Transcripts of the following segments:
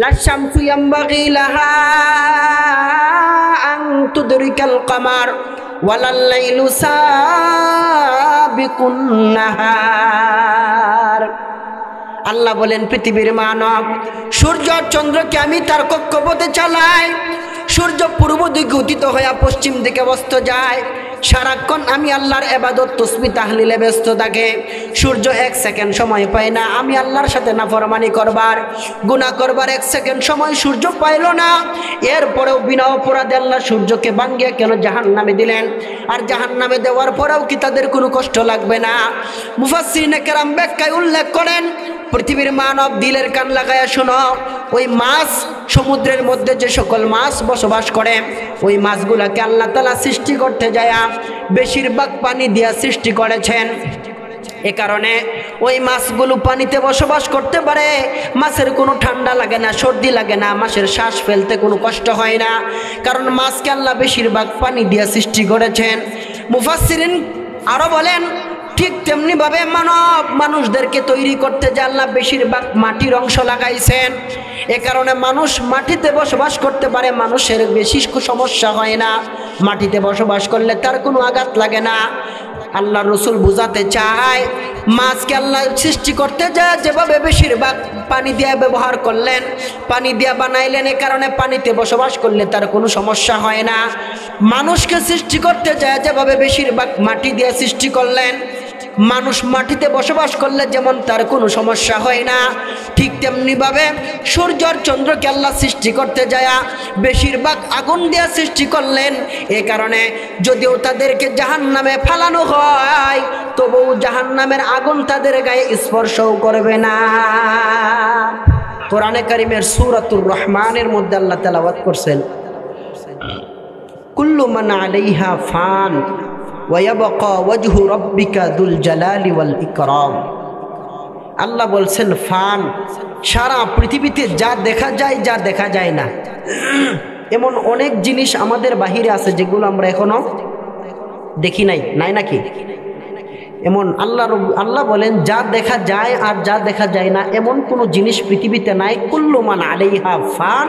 লা শামসু ইয়ামবাগি লাহা আন তুদরিকাল কামার ওয়ালাল লাইলু সাবিকুন নাহার। আল্লাহ বলেন, পৃথিবীর মানব, সূর্য চন্দ্রকে আমি তার কক্ষপথে চালাই। সূর্য পূর্ব দিকে উদিত হয়ে পশ্চিম দিকে অস্ত যায়। সারাক্ষণ আমি আল্লাহর ইবাদত তাসবিহ তাহলিলে ব্যস্ত থাকে। সূর্য এক সেকেন্ড সময় পায় না আমি আল্লাহর সাথে নাফরমানি করবার, গুনাহ করবার এক সেকেন্ড সময় সূর্য পাইল না। এরপরেও বিনা অপরাধে আল্লাহ সূর্যকে ভাঙ্গিয়ে কেন জাহান্নামে দিলেন? আর জাহান্নামে দেওয়ার পরেও কি তাদের কোনো কষ্ট লাগবে না? মুফাসসিরিনে কেরাম ব্যাখ্যায় উল্লেখ করেন, পৃথিবীর মানব দিলের কান লাগায়া শোনো, ওই মাছ সমুদ্রের মধ্যে যে সকল মাছ বসবাস করে, ওই মাছগুলোকে আল্লাহ তাআলা সৃষ্টি করতে যায় বেশিরভাগ পানি দিয়া সৃষ্টি করেছেন। এ কারণে ওই মাছগুলো পানিতে বসবাস করতে পারে। মাছের কোনো ঠান্ডা লাগে না, সর্দি লাগে না, মাছের শ্বাস ফেলতে কোনো কষ্ট হয় না, কারণ মাছকে আল্লাহ বেশিরভাগ পানি দিয়া সৃষ্টি করেছেন। মুফাসসিরিন আরো বলেন, ঠিক তেমনিভাবে মানুষদেরকে তৈরি করতে যে আল্লাহ বেশিরভাগ মাটির অংশ লাগাইছেন। এ কারণে মানুষ মাটিতে বসবাস করতে পারে, মানুষের বেশি সমস্যা হয় না, মাটিতে বসবাস করলে তার কোনো আঘাত লাগে না। আল্লাহ রসুল বুঝাতে চায়, মাছকে আল্লাহ সৃষ্টি করতে যায় যেভাবে বেশিরভাগ পানি দিয়ে ব্যবহার করলেন, পানি দিয়ে বানাইলেন, এ কারণে পানিতে বসবাস করলে তার কোনো সমস্যা হয় না। মানুষকে সৃষ্টি করতে যায় যেভাবে বেশিরভাগ মাটি দিয়ে সৃষ্টি করলেন, মানুষ মাটিতে বসবাস করলে যেমন তার কোনো সমস্যা হয় না, ঠিক তেমনিভাবে সূর্য আর চন্দ্রকে আল্লাহ সৃষ্টি করতে যায় বেশিরভাগ আগুন দিয়ে সৃষ্টি করলেন। এ কারণে যদিও তাদেরকে জাহান্নামে ফালানো হয়, তবুও জাহান্নামের আগুন তাদের গায়ে স্পর্শও করবে না। কোরআনে কারিমের সূরাতুর রহমানের মধ্যে আল্লাহ তেলাওয়াত করছেন, কুল্লু মান আলাইহা ফান ওয়ায়াবকা ওয়াজহু রাব্বিকা দুল জালালি ওয়াল ইকরাম। আল্লাহ বলছেন ফান, সারা পৃথিবীতে যা দেখা যায় যা দেখা যায় না, এমন অনেক জিনিস আমাদের বাহিরে আছে যেগুলো আমরা এখনো দেখি নাই, নাই নাকি? এমন আল্লাহ বলেন যা দেখা যায় আর যা দেখা যায় না এমন কোনো জিনিস পৃথিবীতে নাই। কুল্লু মান আলাইহা ফান,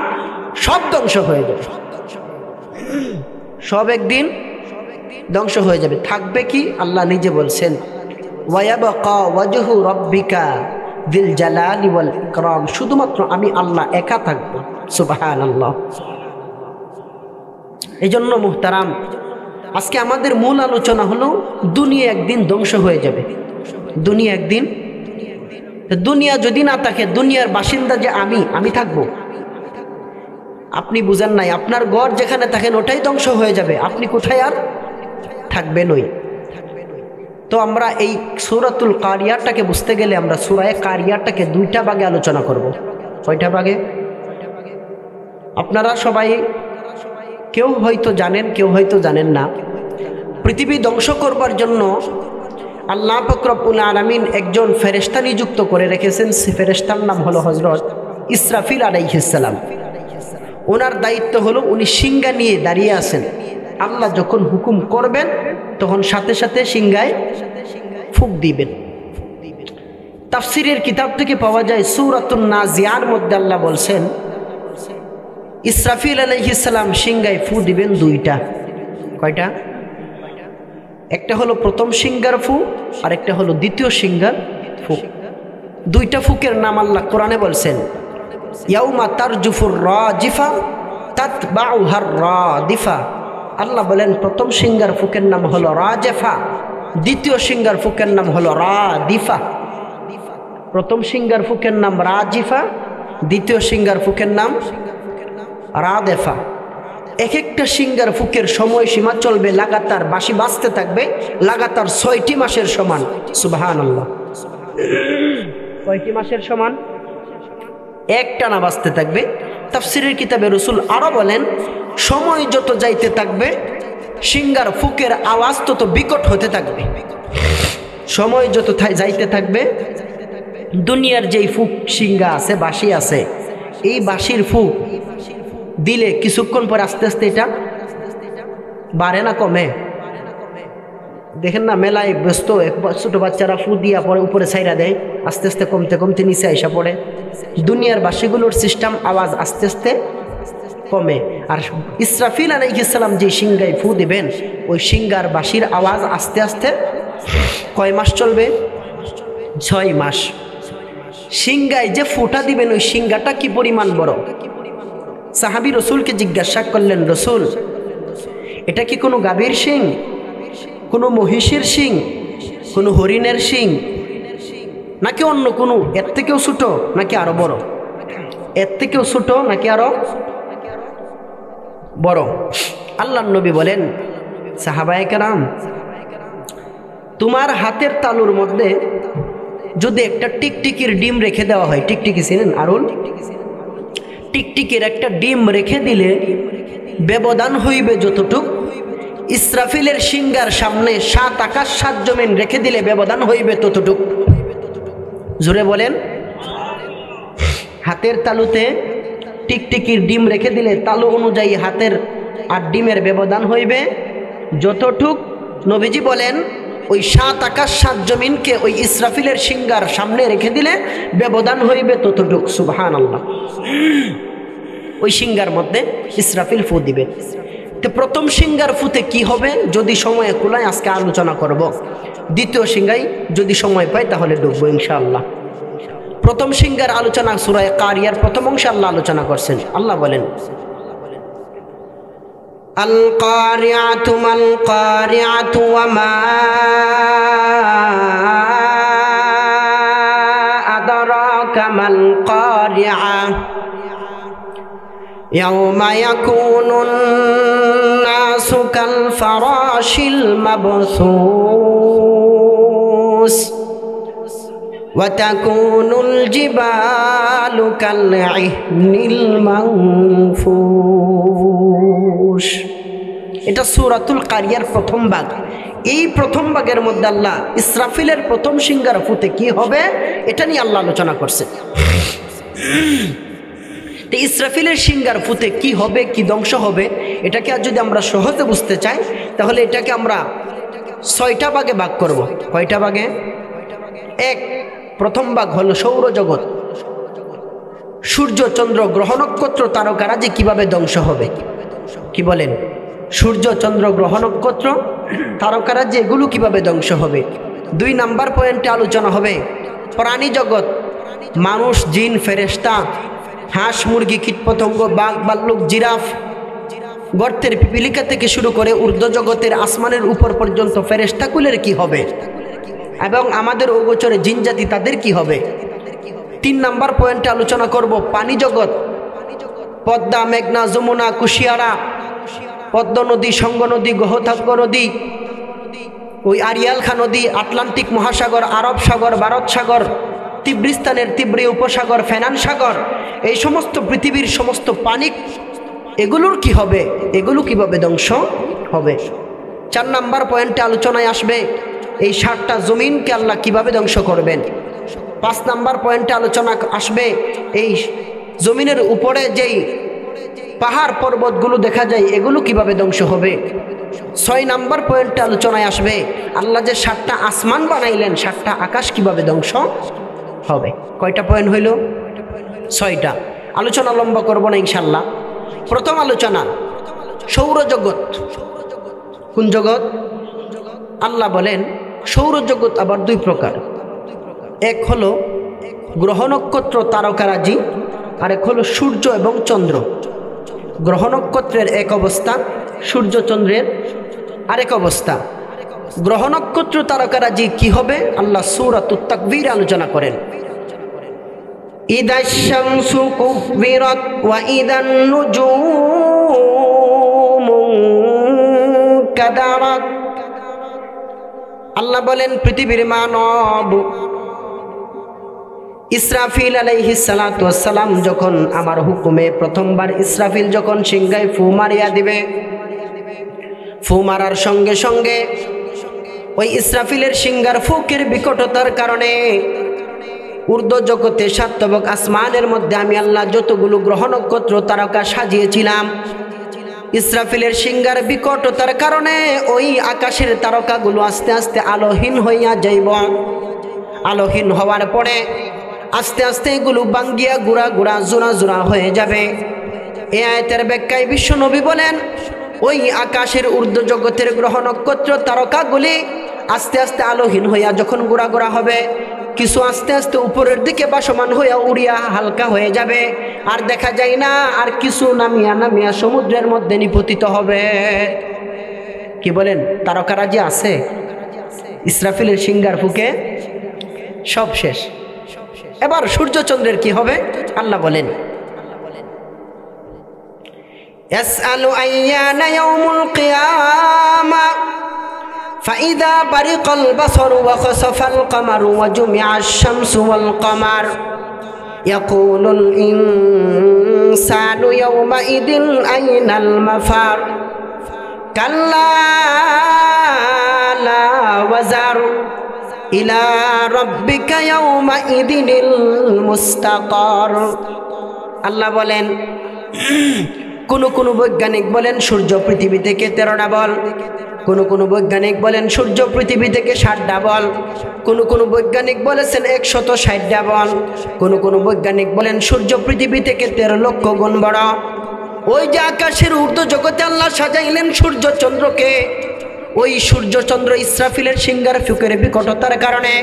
সব ধ্বংস হয়ে যাবে, সব একদিন ধ্বংস হয়ে যাবে। থাকবে কি? আল্লাহ নিজে বলছেন, ওয়ায়াবকা ওয়াজহু রাব্বিকা দিল জালালি ওয়াল ইকরাম, শুধুমাত্র আমি আল্লাহ একা থাকবো। সুবহানাল্লাহ। এই জন্য মুহতারাম, আজকে আমাদের মূল আলোচনা হলো দুনিয়া একদিন ধ্বংস হয়ে যাবে। দুনিয়া একদিন, দুনিয়া যদি না থাকে, দুনিয়ার বাসিন্দা যে আমি থাকবো, আপনি বুঝেন নাই। আপনার ঘর যেখানে থাকেন ওটাই ধ্বংস হয়ে যাবে, আপনি কোথায় আর থাকবেনই। তো আমরা এই সূরাতুল কারিয়াটাকে বুঝতে গেলে আমরা সূরা কারিয়াটাকে দুইটা ভাগে আলোচনা করব। কয়টা ভাগে? আপনারা সবাই কেউ হয়তো জানেন, কেউ হয়তো জানেন না। পৃথিবী ধ্বংস করবার জন্য আল্লাহ পাক রব্বুল আলামিন একজন ফেরেশতা নিযুক্ত করে রেখেছেন। সে ফেরেশতার নাম হলো হযরত ইসরাফিল আলাইহিস সালাম। ওনার দায়িত্ব হলো উনি সিংহা নিয়ে দাঁড়িয়ে আছেন। আল্লাহ যখন হুকুম করবেন তখন সাথে সাথে সিংহায় ফুঁক দিবেন। তাফসীরের কিতাব থেকে পাওয়া যায়, সূরাতুন নাজিয়ার মধ্যে আল্লাহ বলছেন ইসরাফিল আলাইহিস সালাম সিংহায় ফু দিবেন দুইটা। কয়টা? একটা হলো প্রথম সিংহার ফু আর একটা হলো দ্বিতীয় সিংহার ফু। দুইটা ফুকের নাম আল্লাহ কোরআনে বলছেন, ইয়াউমা তারজুফুর রাজিফা তাতবাউহার রাদিফা। আল্লাহ বলেন প্রথম সিংহার ফুকের নাম হলো রাজেফা, দ্বিতীয় সিংহার ফুকের নাম হলো রাদিফা। প্রথম সিংহার ফুকের নাম রাজিফা, দ্বিতীয় সিংহার ফুকের নাম রাদেফা। এক একটা সিংহার ফুকের সময়সীমা চলবে লাগাতার, বাঁশি বাজতে থাকবে লাগাতার 6টি মাসের সমান। সুবহানাল্লাহ। কয়টি মাসের সমান? একটানা বাজতে থাকবে। তাফসীরের কিতাবে রাসূল আরো বলেন, সময় যত যাইতে থাকবে সিংহার ফুকের আওয়াজ তত বিকট হতে থাকবে। সময় যত যাইতে থাকবে দুনিয়ার যেই ফুক সিংহা আছে, বাঁশি আছে, এই বাঁশির ফুক দিলে কিছুক্ষণ পর আস্তে আস্তে এটা বাড়ে না কমে? দেখেন না মেলায় ব্যস্ত ছোট বাচ্চারা ফু দিয়া পরে উপরে ছাইরা দেয়, আস্তে আস্তে কমতে কমতে নিচে আইসা পড়ে। দুনিয়ার বাসীগুলোর সিস্টেম আওয়াজ আস্তে আস্তে কমে। আর ইসরাফিল আলাইহিস সালাম যে সিংহায় ফু দিবেন, ওই সিংহার বাসির আওয়াজ আস্তে আস্তে কয় মাস চলবে? 6 মাস। সিংহায় যে ফুটা দিবেন ওই সিংহাটা কি পরিমাণ বড়? সাহাবী রসুলকে জিজ্ঞাসা করলেন, রসুল এটা কি কোনো গাভীর শিং, কোনো মহিষের শিং, কোনো হরিণের শিং, নাকি অন্য কোনো, এর থেকেও ছোট নাকি আরো বড়? এর থেকেও ছোট নাকি আরো বড়? আল্লাহর নবী বলেন, সাহাবায়ে কেরাম, তোমার হাতের তালুর মধ্যে যদি একটা টিকটিকির ডিম রেখে দেওয়া হয়, টিকটিকি চিনেন আরুল? টিকটিকির একটা ডিম রেখে দিলে ব্যবধান হইবে যতটুক, ইসরাফিলের সিংহার সামনে 7 আকাশ 7 জমিন রেখে দিলে ব্যবধান হইবে ততটুক। জোরে বলেন। হাতের তালুতে টিকটিকির ডিম রেখে দিলে তালু অনুযায়ী হাতের আর ডিমের ব্যবধান হইবে যতটুক। নবীজি বলেন ওই 7 আকাশ 7 জমিনকে ওই ইসরাফিলের সিংহার সামনে রেখে দিলে ব্যবধান হইবে ততটুক। সুবহানাল্লাহ। ওই সিংহার মধ্যে ইসরাফিল ফু দিবে। তো প্রথম সিংহার ফুতে কি হবে যদি সময় কুলায় আজকে আলোচনা করব। দ্বিতীয় সিংহায় যদি সময় পাই তাহলে ঢুকবো ইনশাআল্লাহ। প্রথম সিংহার আলোচনা সূরা কারিয়ার প্রথম অংশে আল্লাহ আলোচনা করছেন। আল্লাহ বলেন, আল কারিয়াতু মাল কারিয়াতু ওয়া মা আদরাকা মাল কারিয়া ইয়াউমা ইয়াকুনুন নাসু কাল ফারাশিল মাবসুস ওয়া তাকুনুল জিবালু কাল ইহনিল মানফুস। এটা সূরাতুল কারিয়ার প্রথম ভাগ। এই প্রথম ভাগের মধ্যে আল্লাহ ইসরাফিলের প্রথম সিংহার ফুতে কি হবে এটা নিয়ে আল্লাহ আলোচনা করছে। ইসরাফিলের সিংহার ফুতে কি হবে, কি ধ্বংস হবে, এটাকে আর যদি আমরা সহজে বুঝতে চাই তাহলে এটাকে আমরা 6টা ভাগে ভাগ করব। কয়টা ভাগে? প্রথম ভাগ হলো সৌরজগৎ, সূর্য চন্দ্র গ্রহ নক্ষত্র তারকারাজি কিভাবে ধ্বংস হবে। কি বলেন? সূর্য চন্দ্র গ্রহ নক্ষত্র তারকারাজি এগুলো কিভাবে ধ্বংস হবে। 2 নাম্বার পয়েন্টে আলোচনা হবে প্রাণী জগৎ, মানুষ, জিন, ফেরেশতা, হাঁস, মুরগি, কীটপতঙ্গ, বাঘ, ভাল্লুক, জিরাফ, গর্তের পিপিলিকা থেকে শুরু করে ঊর্ধ্ব জগতের আসমানের উপর পর্যন্ত ফেরেশতাকুলের কি হবে, এবং আমাদের অগোচরে জিন জাতি তাদের কি হবে। 3 নাম্বার পয়েন্টে আলোচনা করব পানি জগৎ, পদ্মা, মেঘনা, যমুনা, কুশিয়ারা, পদ্ম নদী, সঙ্গ নদী, গহথাঙ্গ নদী, ওই আরিয়াল খা নদী, আটলান্টিক মহাসাগর, আরব সাগর, ভারত সাগর, তিব্রিস্তানের তিব্রি উপসাগর, ফেনান সাগর, এই সমস্ত পৃথিবীর সমস্ত পানি এগুলোর কি হবে, এগুলো কিভাবে ধ্বংস হবে। 4 নাম্বার পয়েন্টে আলোচনায় আসবে এই 7টা জমিনকে আল্লাহ কিভাবে ধ্বংস করবেন। 5 নাম্বার পয়েন্টে আলোচনা আসবে এই জমিনের উপরে যেই পাহাড় পর্বতগুলো দেখা যায় এগুলো কিভাবে ধ্বংস হবে। 6 নাম্বার পয়েন্টে আলোচনায় আসবে আল্লাহ যে 7টা আসমান বানাইলেন 7টা আকাশ কিভাবে ধ্বংস হবে। কয়টা পয়েন্ট হইল? 6টা। আলোচনা লম্বা করব না ইনশাল্লাহ। প্রথম আলোচনা সৌরজগৎ। কোন জগৎ? আল্লাহ বলেন সৌরজগৎ আবার 2 প্রকার। এক হলো গ্রহ নক্ষত্র তারকারাজি, আর এক হলো সূর্য এবং চন্দ্র। গ্রহ নক্ষত্রের এক অবস্থা, সূর্য চন্দ্রের আরেক অবস্থা। গ্রহ নক্ষত্র তারকারাজি কি হবে আল্লাহ সূরাতুত তাকবীর আলোচনা করেন। ইদাশ শামসু কুবিরাত ওয়া ইদান নুজুমু কাদারাত। আল্লাহ বলেন পৃথিবীর মানব ইসরাফিল আলাইহিস সালাতু ওয়াস সালাম যখন আমার হুকুমে প্রথমবার ইসরাফিল যখন সিংহায় ফু মারিয়া দিবে, ফু মারার সঙ্গে সঙ্গে ওই ইসরাফিলের সিংহার ফুকের বিকটতার কারণে ঊর্ধ্ব জগতে সাতবক আসমানের মধ্যে আমি আল্লাহ যতগুলো গ্রহ নক্ষত্র তারকা সাজিয়েছিলাম, ইসরাফিলের সিংহার বিকটতার কারণে ওই আকাশের তারকাগুলো আস্তে আস্তে আলোহীন হইয়া যাইব। আলোহীন হওয়ার পরে আস্তে আস্তে এগুলো বাঙ্গিয়া গুড়া গুড়া জোড়া জোড়া হয়ে যাবে। এই আয়াতের ব্যাখ্যায় বিশ্বনবী বলেন, ওই আকাশের ঊর্ধ্ব জগতের গ্রহ নক্ষত্র তারকাগুলি আস্তে আস্তে আলোহীন হইয়া যখন গুড়া গুড়া হবে, কিছু আস্তে আস্তে উপরের দিকে বাসমান হইয়া উড়িয়া হালকা হয়ে যাবে, আর দেখা যায় না, আর কিছু নামিয়া নামিয়া সমুদ্রের মধ্যে নিপতিত হবে। কি বলেন? তারকারা যে আছে, ইসরাফিলের সিঙ্গার ফুকে সব শেষ। এবার সূর্যচন্দ্রের কি হবে? আল্লাহ বলেন, ইয়াসআলু আইয়ানা ইয়াউমুল কিয়ামা ফাইদা বারিকাল বাসারু ওয়া খাসাফাল কামারু ওয়া জুমিআশ শামসু ওয়াল কামার ইয়াকুলুল ইনসানু ইয়াওমাইদিন আইনাল মাফার কাল্লা লা ওয়াজার ইলা রাব্বিকা ইয়াওমাইদিনিল মুস্তাকার। আল্লাহ বলেন, কোন বৈজ্ঞানিক বলেন সূর্য পৃথিবী থেকে 13টা বল, কোন বৈজ্ঞানিক বলেন সূর্য পৃথিবী থেকে 60টা বল, কোন বৈজ্ঞানিক বলেছেন 160টা বল, কোন বৈজ্ঞানিক বলেন সূর্য পৃথিবী থেকে 13 লক্ষ গুণ বড়। ওই যে আকাশের ঊর্ধ্ব জগতে আল্লাহ সাজাইলেন সূর্য চন্দ্রকে, ওই সূর্য চন্দ্র ইসরাফিলের সিঙ্গার ফুকের বিকটতার কারণে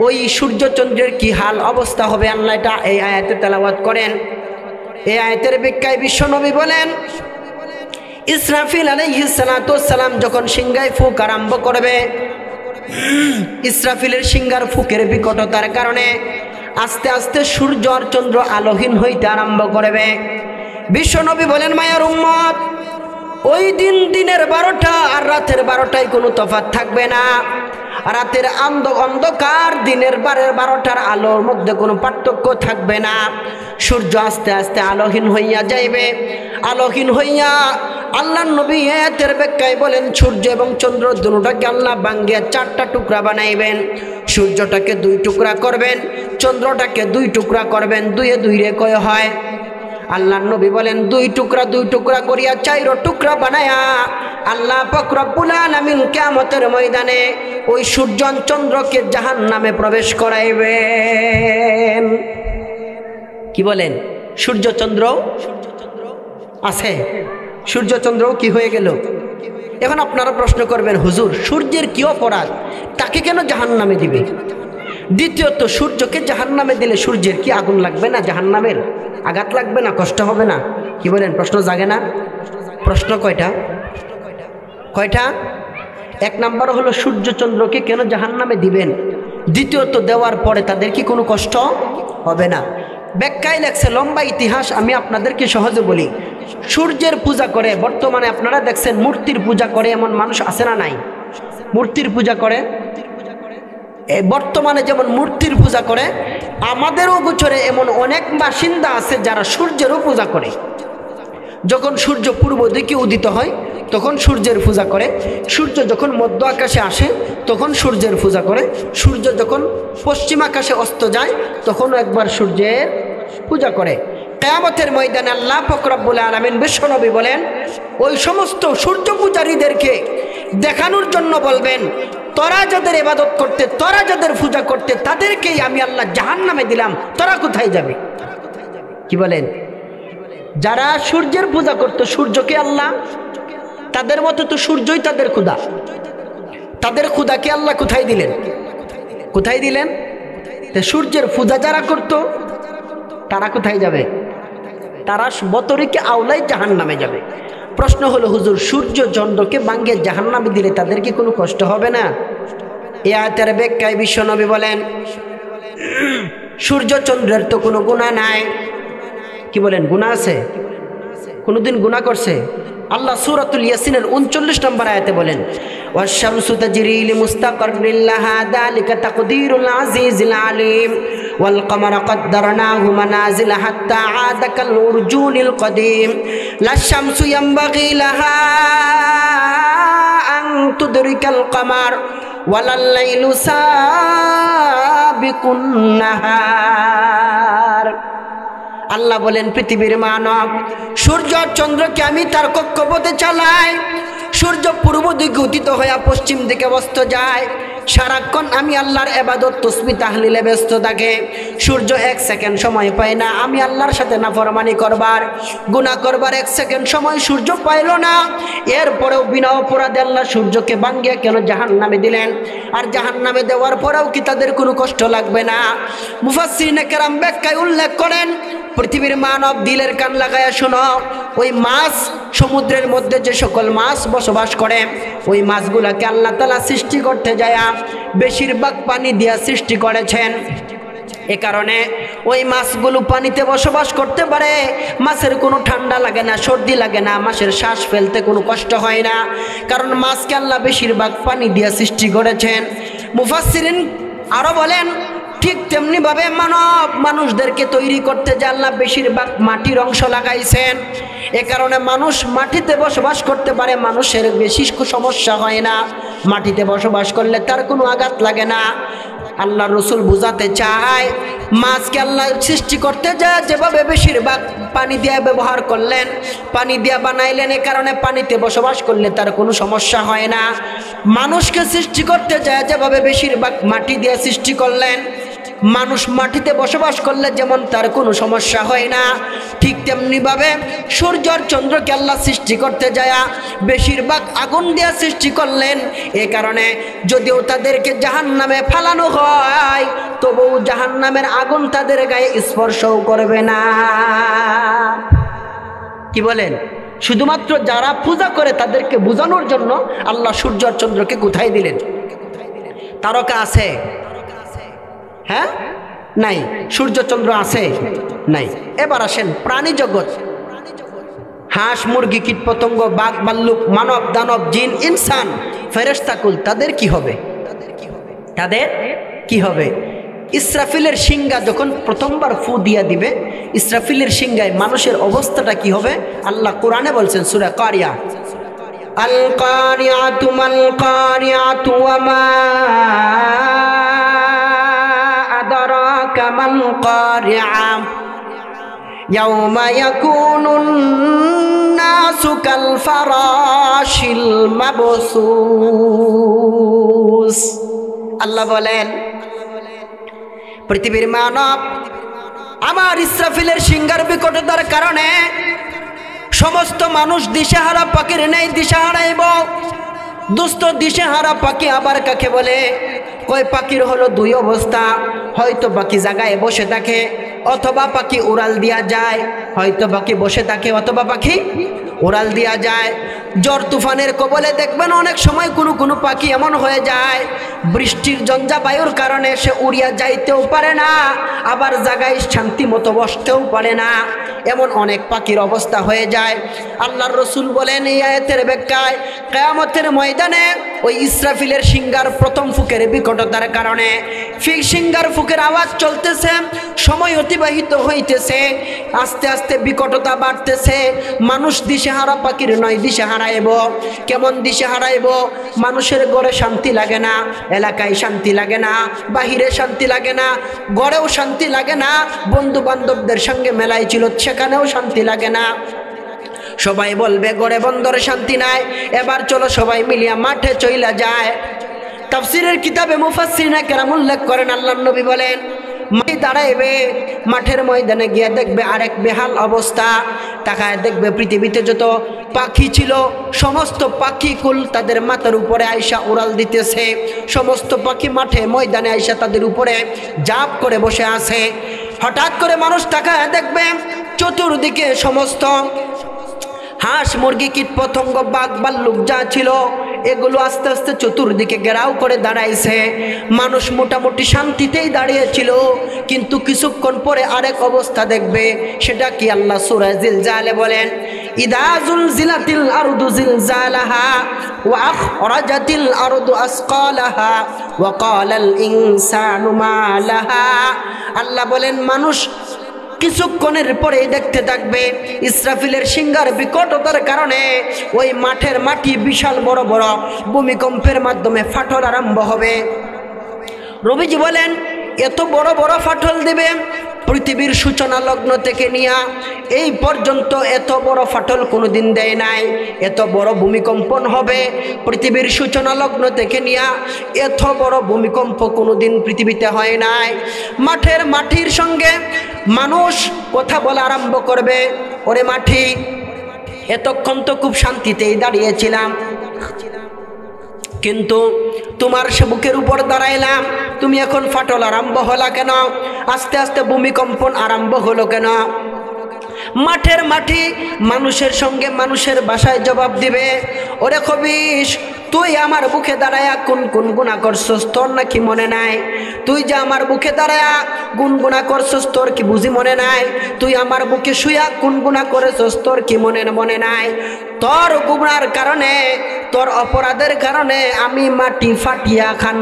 ওই সূর্য চন্দ্রের কি হাল অবস্থা হবে, আল্লাহ এটা এই আয়াতে তেলাওয়াত করেন। এই আয়াতের ব্যাখ্যায় বিশ্বনবী বলেন, ইসরাফিল আলাইহিস সালাতু ওয়াস সালাম যখন সিঙ্গায় ফুক আরম্ভ করবে, ইসরাফিলের সিঙ্গার ফুকের বিকটতার কারণে আস্তে আস্তে সূর্য আর চন্দ্র আলোহীন হইতে আরম্ভ করবে। বিশ্বনবী বলেন, মায়ার উম্মত, ওই দিন দিনের 12টা আর রাতের 12টায় কোনো তফাৎ থাকবে না। রাতের অন্ধকার দিনের 12টার আলোর মধ্যে কোনো পার্থক্য থাকবে না। সূর্য আস্তে আস্তে আলোহীন হইয়া যাইবে। আলোহীন হইয়া আল্লাহর নবী আয়াতের ব্যাখ্যায় বলেন, সূর্য এবং চন্দ্র দুটোটাকে আল্লাহ ভাঙ্গিয়া 4টা টুকরা বানাইবেন। সূর্যটাকে 2 টুকরা করবেন, চন্দ্রটাকে 2 টুকরা করবেন। 2 এ 2 রে কয় হয়? আল্লাহর নবী বলেন, 2 টুকরা করিয়া 4 টুকরা বানায়া আল্লাহ পাক রব্বুল আলামিন কিয়ামতের ময়দানে ওই সূর্য চন্দ্রকে জাহান্নামে প্রবেশ করাইবেন। কি বলেন? সূর্য চন্দ্র আছে, সূর্য চন্দ্র কি হয়ে গেল? এখন আপনারা প্রশ্ন করবেন, হুজুর সূর্যের কি অপরাধ, তাকে কেন জাহান্নামে দিবে? দ্বিতীয়ত, সূর্যকে জাহান্নামে দিলে সূর্যের কি আগুন লাগবে না? জাহান্নামের আঘাত লাগবে না? কষ্ট হবে না? কি বলেন? প্রশ্ন জাগে না? প্রশ্ন কয়টা? 1 নাম্বার হলো সূর্য চন্দ্রকে কেন জাহান্নামে দিবেন? দ্বিতীয়ত, দেওয়ার পরে তাদের কি কোনো কষ্ট হবে না? ব্যাখ্যায় লেখছে, লম্বা ইতিহাস, আমি আপনাদেরকে সহজে বলি। সূর্যের পূজা করে, বর্তমানে আপনারা দেখছেন মূর্তির পূজা করে এমন মানুষ আছে না নাই? মূর্তির পূজা করে, বর্তমানে যেমন মূর্তির পূজা করে, আমাদেরও গোচরে এমন অনেক বাসিন্দা আছে যারা সূর্যেরও পূজা করে। যখন সূর্য পূর্ব দিকে উদিত হয় তখন সূর্যের পূজা করে, সূর্য যখন মধ্য আকাশে আসে তখন সূর্যের পূজা করে, সূর্য যখন পশ্চিম আকাশে অস্ত যায় তখনও একবার সূর্যের পূজা করে। কিয়ামতের ময়দানে আল্লাহ পাক রব্বুল আলামিন বিশ্বনবী বলেন, ওই সমস্ত সূর্য পূজারীদেরকে দেখানোর জন্য বলবেন, তোরা যাদের ইবাদত করতে, তোরা যাদের পূজা করতে, তাদেরকেই আমি আল্লাহ জাহান্নামে দিলাম, তোরা কোথায় যাবে? কি বলেন? যারা সূর্যের পূজা করত, সূর্যকে আল্লাহ, তাদের মতো তো সূর্যই তাদের খোদা, তাদের খোদাকে আল্লাহ কোথায় দিলেন? কোথায় দিলেন? সূর্যের পূজা যারা করত তারা কোথায় যাবে? তারা বতরিকে আওলাই জাহান্নামে যাবে। প্রশ্ন হলো, হুজুর সূর্য চন্দ্রকে ভাঙ্গিয়ে জাহান্নামে দিলে তাদের কি কোনো কষ্ট হবে না? এই আয়াতের ব্যাখ্যায় বিশ্বনবী বলেন, সূর্য চন্দ্রের তো কোনো গুনাহ নাই। কি বলেন? গুনাহ আছে? কোনোদিন গুনাহ করছে? আল্লাহ সূরাতুল ইয়াসিনের 39 নম্বর আয়াতে বলেন, ওয়াশ-শামসু তাজরি লিমুস্তাকাররিন লাহা যালিকা তাকদীরুল আজিজিল আলিম ওয়াল কমারা কদ্দারনাহু মানাজিলা হাত্তা আদা কাল উরজুনিল কদিম লাশ-শামসু ইয়ানবাগি লাহা আন তুদরিকাল কমার ওয়ালাল লাইলু সাবিকুন নাহার। আল্লাহ বলেন, পৃথিবীর মানব, সূর্য চন্দ্রকে আমি তার কক্ষপথে চালাই। সূর্য পূর্ব দিকে উদিত হয়ে পশ্চিম দিকে অস্ত যায়, সারাক্ষণ আমি আল্লাহর ইবাদত তাসবিহ তাহলিলে ব্যস্ত থাকে। সূর্য 1 সেকেন্ড সময় পায় না আমি আল্লাহর সাথে নাফরমানি করবার, গুনাহ করবার 1 সেকেন্ড সময় সূর্য পাইল না। এরপরেও বিনা অপরাধে আল্লাহ সূর্যকে ভাঙ্গিয়ে কেন জাহান্নামে দিলেন? আর জাহান্নামে দেওয়ার পরেও কি তাদের কোনো কষ্ট লাগবে না? মুফাসসিরিনে কেরাম ব্যাখ্যায় উল্লেখ করেন, পৃথিবীর মানব দিলের কান লাগায়া শোনো, ওই মাছ সমুদ্রের মধ্যে যে সকল মাছ বসবাস করে ওই মাছগুলাকে আল্লাহ তাআলা সৃষ্টি করতে যায় বেশিরভাগ পানি দিয়া সৃষ্টি করেছেন। এ কারণে ওই মাছগুলো পানিতে বসবাস করতে পারে, মাছের কোনো ঠান্ডা লাগে না, সর্দি লাগে না, মাছের শ্বাস ফেলতে কোনো কষ্ট হয় না, কারণ মাছকে আল্লাহ বেশিরভাগ পানি দিয়া সৃষ্টি করেছেন। মুফাসসিরিন আরো বলেন, ঠিক তেমনিভাবে মানুষদেরকে তৈরি করতে যে আল্লাহ বেশিরভাগ মাটির অংশ লাগাইছেন। এ কারণে মানুষ মাটিতে বসবাস করতে পারে, মানুষের বেশি সমস্যা হয় না, মাটিতে বসবাস করলে তার কোনো আঘাত লাগে না। আল্লাহ রসুল বুঝাতে চায়, মাছকে আল্লাহ সৃষ্টি করতে যায় যেভাবে বেশিরভাগ পানি দিয়ে ব্যবহার করলেন, পানি দিয়ে বানাইলেন, এ কারণে পানিতে বসবাস করলে তার কোনো সমস্যা হয় না। মানুষকে সৃষ্টি করতে যায় যেভাবে বেশিরভাগ মাটি দিয়ে সৃষ্টি করলেন, মানুষ মাটিতে বসবাস করলে যেমন তার কোনো সমস্যা হয় না, ঠিক তেমনিভাবে সূর্য আর চন্দ্রকে আল্লাহ সৃষ্টি করতে যায় বেশিরভাগ আগুন দিয়ে সৃষ্টি করলেন। এ কারণে যদিও তাদেরকে জাহান্নামে ফালানো হয় তবুও জাহান্নামের আগুন তাদের গায়ে স্পর্শও করবে না। কি বলেন? শুধুমাত্র যারা পূজা করে তাদেরকে বোঝানোর জন্য আল্লাহ সূর্য আর চন্দ্রকে কোথায় দিলেন? তারকা আছে? হ্যাঁ, নাই। সূর্য চন্দ্র আছে? নাই। এবার আসেন প্রাণী জগৎ, হাঁস মুরগি কীট পতঙ্গ বাঘ ভাল্লুক মানব দানব জিন ইনসান ফেরেশতাকুল, তাদের কি হবে? তাদের কি হবে? ইসরাফিলের শিঙ্গা যখন প্রথমবার ফু দিয়া দিবে, ইসরাফিলের শিঙ্গায় মানুষের অবস্থাটা কি হবে? আল্লাহ কোরআনে বলছেন সূরা কারিয়া, আল কারিয়াতু মাল কারিয়াতু ওয়া মা আদরাকা মাল কারিয়া ইয়াউমা ইয়াকুনুন নাসু কাল ফারাশিল মাবসুস। আল্লাহ বলেন, পৃথিবীর মানব আমার ইসরাফিলের সিংহার বিকটতার কারণে সমস্ত মানুষ দিশেহারা পাখির নেই দিশেহারাইব। দুস্থ দিশেহারা পাখি আবার কাকে বলে? কয় পাখির হলো দুই অবস্থা, হয়তো পাখি জায়গায় বসে থাকে অথবা পাখি উড়াল দিয়া যায়, হয়তো পাখি বসে থাকে অথবা পাখি উড়াল দিয়া যায়। ঝড় তুফানের কবলে দেখবেন অনেক সময় কোনো পাখি এমন হয়ে যায় বৃষ্টির ঝঞ্ঝা বায়ুর কারণে সে উড়িয়া যাইতেও পারে না, আবার জায়গায় শান্তি মতো বসতেও পারে না, এমন অনেক পাখির অবস্থা হয়ে যায়। আল্লাহর রসুল বলেন এই আয়াতের ব্যাখ্যায়, কিয়ামতের ময়দানে ওই ইসরাফিলের সিংহার প্রথম ফুকের বিকটতার কারণে সিংহার ফুকের আওয়াজ চলতেছে, সময় অতিবাহিত হইতেছে, আস্তে আস্তে বিকটতা বাড়তেছে, মানুষ দিশেহারা পাখির নয় দিশে হারাইব। কেমন দিশে হারাইব? মানুষের ঘরে শান্তি লাগে না, এলাকায় শান্তি লাগে না, বাহিরে শান্তি লাগে না, ঘরেও শান্তি লাগে না, বন্ধু বান্ধবদের সঙ্গে মেলায় ছিল সেখানেও শান্তি লাগে না। সবাই বলবে ঘরে বন্দরে শান্তি নাই, এবার চলো সবাই মিলিয়া মাঠে চইলা যায়। তাফসীরের কিতাবে মুফাসসিরিনে কেরাম উল্লেখ করেন, আল্লাহর নবী বলেন মাঠে দাঁড়াইবে, মাঠের ময়দানে গিয়ে দেখবে আরেক বেহাল অবস্থা। তাকায় দেখবে পৃথিবীতে যত পাখি ছিল সমস্ত পাখি কুল তাদের মাথার উপরে আইসা উড়াল দিতেছে, সমস্ত পাখি মাঠে ময়দানে আইসা তাদের উপরে জাপ করে বসে আছে। হঠাৎ করে মানুষ তাকায় দেখবে চতুর্দিকে সমস্ত হাঁস মুরগি কীট পতঙ্গ বাঘ ভাল্লুক যা ছিল এগুলো আস্তে আস্তে চতুর্দিকে ঘেরাও করে দাঁড়াইছে। মানুষ মোটামুটি শান্তিতেই দাঁড়িয়েছিল, কিন্তু কিছুক্ষণ পরে আরেক অবস্থা দেখবে। সেটা কি? আল্লাহ সূরা জিলজালে বলেন, ইদা জুলজিলাতিল আরদু জিলজালাহা ওয়া আখরাজাতিল আরদু আসকালাহা ওয়া ক্বালাল ইনসানু মা লাহা। আল্লাহ বলেন মানুষ কিছুক্ষণের পরে দেখতে থাকবে ইসরাফিলের সিংহার বিকটতার কারণে ওই মাঠের মাটি বিশাল বড় বড় ভূমিকম্পের মাধ্যমে ফাটল আরম্ভ হবে। নবীজি বলেন এত বড় বড় ফাটল দেবে পৃথিবীর সূচনা লগ্ন থেকে নিয়ে এই পর্যন্ত এত বড় ফাটল কোনোদিন দেয় নাই, এত বড় ভূমিকম্পন হবে পৃথিবীর সূচনা লগ্ন থেকে নিয়ে এত বড় ভূমিকম্প কোনোদিন পৃথিবীতে হয় নাই। মাটির সঙ্গে মানুষ কথা বলা আরম্ভ করবে, ওরে মাটি, এতক্ষণ তো খুব শান্তিতেই দাঁড়িয়েছিলাম, কিন্তু তোমার সে বুকের উপর দাঁড়াইলাম, তুমি এখন ফাটল আরম্ভ হলো কেন? আস্তে আস্তে ভূমিকম্পন আরম্ভ হলো কেন? মাটি মানুষের সঙ্গে মানুষের ভাষায় জবাব দিবে, ওরে খবিস, তুই আমার বুকে দাঁড়ায়া কোন গুণা করছস, তোর নাকি মনে নাই? তুই যে আমার বুকে দাঁড়ায়া গুনগুনা করছস, তোর কি বুঝি মনে নাই? তুই আমার বুকে শুয়া গুনগুনা করেছস, তোর কি মনে নাই? তোর গুনার কারণে, তোর অপরাধের কারণে আমি মাটি ফাটিয়া খান।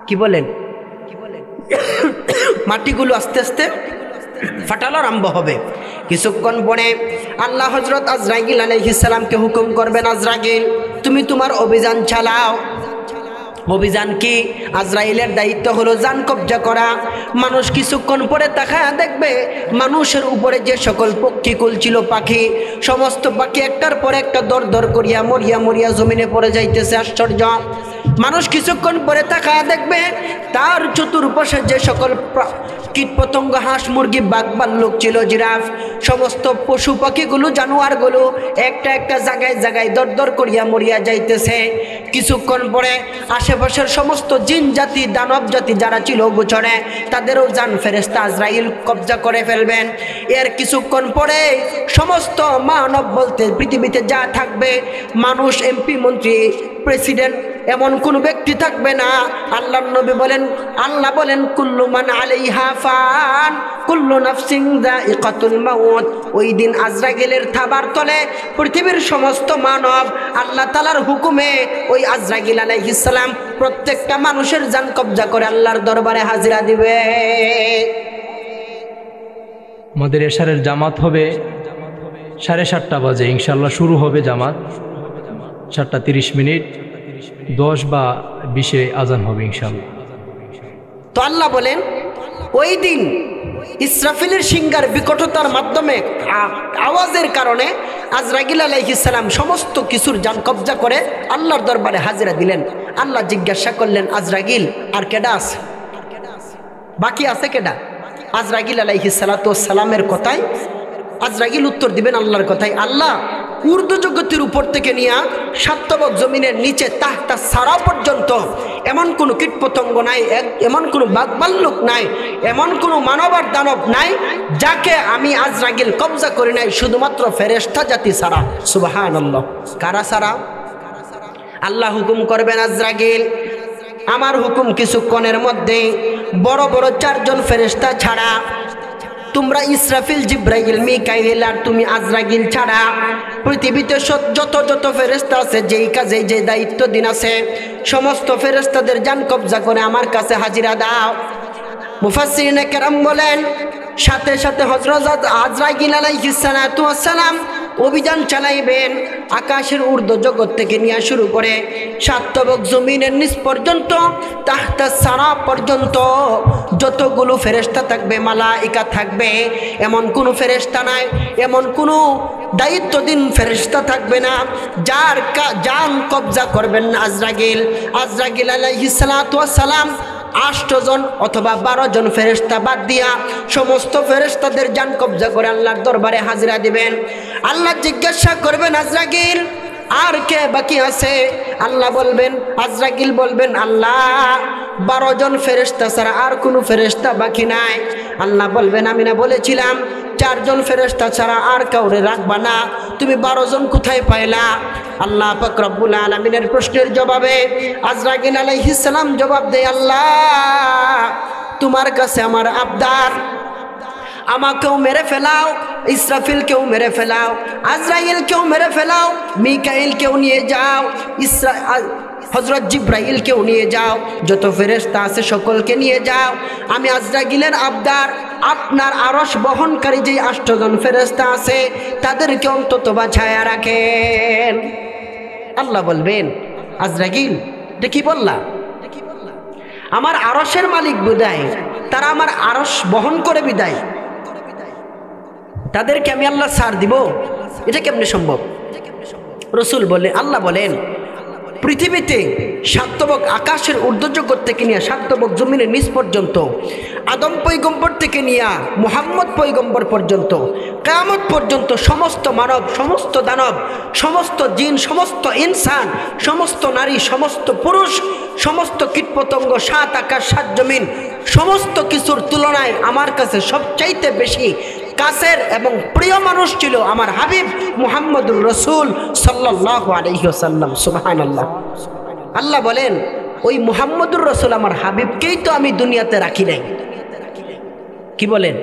কি বলেন? মাটিগুলো আস্তে আস্তে ফাটালো আরম্ভ হবে। কিছুক্ষণ পরে আল্লাহ হযরত আজরাইল আলাইহিস সালামকে হুকুম করবেন, আজরাইল তুমি তোমার অভিযান চালাও। অভিযান কি? আজরাইলের দায়িত্ব হলো জান কবজা করা। মানুষ কিছুক্ষণ পরে তাকায়া দেখবে মানুষের উপরে যে সকল পক্ষীকুল ছিল, পাখি, সমস্ত পাখি একটার পর একটা দর করিয়া মরিয়া জমিনে পড়ে যাইতেছে। আশ্চর্য! মানুষ কিছুক্ষণ পরে তাকায়া দেখবে তার চতুর্পাশে যে সকল কীটপতঙ্গ, হাঁস, মুরগি, বাঘ, ভাল্লুক ছিল, জিরাফ, সমস্ত পশু পাখিগুলো, জানোয়ারগুলো একটা জায়গায় দর করিয়া মরিয়া যাইতেছে। কিছুক্ষণ পরে আশেপাশের সমস্ত জিন জাতি, দানব জাতি যারা ছিল গোচরে, তাদেরও জান ফেরেশতা আজরাইল কবজা করে ফেলবেন। এর কিছুক্ষণ পরে সমস্ত মানব বলতে পৃথিবীতে যা থাকবে, মানুষ, এমপি, মন্ত্রী, প্রেসিডেন্ট, এমন কোন ব্যক্তি থাকবে না। আল্লাহ বলেন কুল্লু মান আলাইহা ফান কুল্লু নাফসিন যায়িকাতুল মাউত। ওই দিন আজরাইলের থাবার তলে পৃথিবীর সমস্ত মানব আল্লাহ তাআলার হুকুমে ওই আজরাইল আলাইহিস সালাম প্রত্যেকটা মানুষের জান কবজা করে আল্লাহর দরবারে হাজিরা দিবে। আমাদের এশারের জামাত হবে 7:30 বাজে, ইনশাআল্লাহ শুরু হবে জামাত 7:30, 10 বা 20 আজান হবে ইনশাআল্লাহ। তো আল্লাহ বলেন ওই দিন ইসরাফিলের সিংহার বিকটতার মাধ্যমে, আওয়াজের কারণে আজরাইল আলাইহিস সালাম সমস্ত কিছুর জান কবজা করে আল্লাহর দরবারে হাজিরা দিলেন। আল্লাহ জিজ্ঞাসা করলেন, আজরাইল আর কেডা আছে? বাকি আছে কেডা? আজরাইল আলাইহিস সালামের কথাই আজরাইল উত্তর দিবেন আল্লাহর কথাই। আল্লাহ উর্দু জগতের উপর থেকে নিয়ে সাতবক জমিনের নিচে তাহতা সারা পর্যন্ত এমন কোনো কীটপতঙ্গ নাই, এমন কোনো বাঘভাল্লুক নাই, এমন কোনো মানব দানব নাই যাকে আমি আজরাইল কবজা করি নাই, শুধুমাত্র ফেরেশতা জাতি ছাড়া। সুবহানাল্লাহ। কারা ছাড়া? আল্লাহ হুকুম করবেন, আজরাইল আমার হুকুম কিছুক্ষণের মধ্যে বড় 4 জন ফেরেশতা ছাড়া, তোমরা ইসরাফিল, জিব্রাইল, মিকাইল আর তুমি আজরাইল ছাড়া পৃথিবীতে যত ফেরেশতা আছে, যেই কাজে যে দায়িত্ব দিন আছে, সমস্ত ফেরেশতাদের জান কবজা করে আমার কাছে হাজিরা দাও। মুফাসসিরিনে কেরাম বলেন সাথে সাথে হযরত আজরাইল আলাইহিস সালাম অভিযান চালাইবেন। আকাশের ঊর্ধ্ব জগৎ থেকে নিয়ে শুরু করে সাতবক জমিনের নিচ পর্যন্ত, তাহতা সারা পর্যন্ত যতগুলো ফেরেশতা থাকবে, মালাইকা থাকবে, এমন কোনো ফেরেশতা নাই, এমন কোনো দায়িত্বদিন ফেরেশতা থাকবে না যার জান কবজা করবেন না আজরাইল। আজরাইল আলাইহিস সালাম 8 জন অথবা 12 জন ফেরেশতা বাদ দিয়া সমস্ত ফেরেশতাদের জান কবজা করে আল্লাহর দরবারে হাজিরা দিবেন। আল্লাহ জিজ্ঞাসা করবেন, আজরাইল আর কে বাকি আছে? আল্লাহ বলবেন, আজরাইল বলবেন, আল্লাহ 12 জন ফেরেশতা ছাড়া আর কোনো ফেরেশতা বাকি নাই। আল্লাহ বলবেন, আমি না বলেছিলাম 4 জন ফেরেশতা ছাড়া আর কাউরে রাখবা না, তুমি 12 জন কোথায় পাইলা? আল্লাহ পাক রব্বুল আলামিনের প্রশ্নের জবাবে আজরাইল আলাইহিস সালাম জবাব দেয়, আল্লাহ তোমার কাছে আমার আবদার, আমাকেও মেরে ফেলাও, ইসরাফিলকেও মেরে ফেলাও, আজরাইলকেও মেরে ফেলাও, মিকাইলকেও নিয়ে যাও, হযরত জিব্রাইলকেও নিয়ে যাও, যত ফেরেশতা আছে সকলকে নিয়ে যাও। আমি আজরাইলের আবদার, আপনার আরশ বহনকারী যে 8 জন ফেরেশতা আছে তাদেরকে অন্তত বাঁচায়া রাখেন। আল্লাহ বলবেন, আজরাইল এটা কি বললা? আমার আরশের মালিক বিদায়, তারা আমার আরশ বহন করে বিদায়, তাদেরকে আমি আল্লাহ ছাড় দিব? এটা কেমনে সম্ভব? রসুল বলে, আল্লাহ বলেন, পৃথিবীতে সাতবক আকাশের ঊর্ধ্বজগৎ থেকে নিয়ে সাতবক জমিনের নিচ পর্যন্ত, আদম পয়গম্বর থেকে নিয়ে মুহাম্মদ পয়গম্বর পর্যন্ত, কিয়ামত পর্যন্ত সমস্ত মানব, সমস্ত দানব, সমস্ত জিন, সমস্ত ইনসান, সমস্ত নারী, সমস্ত পুরুষ, সমস্ত কীটপতঙ্গ, সাত আকাশ সাত জমিন, সমস্ত কিছুর তুলনায় আমার কাছে সবচাইতে বেশি কাছের এবং প্রিয় মানুষ ছিল আমার হাবিব মুহাম্মদুর রসুল সাল্লাল্লাহু আলাইহি ওয়াসাল্লাম। সুবহানাল্লাহ। আল্লাহ বলেন, ওই মুহাম্মদুর রসুল আমার হাবিবকেই তো আমি দুনিয়াতে রাখি নাই। কি বলেন?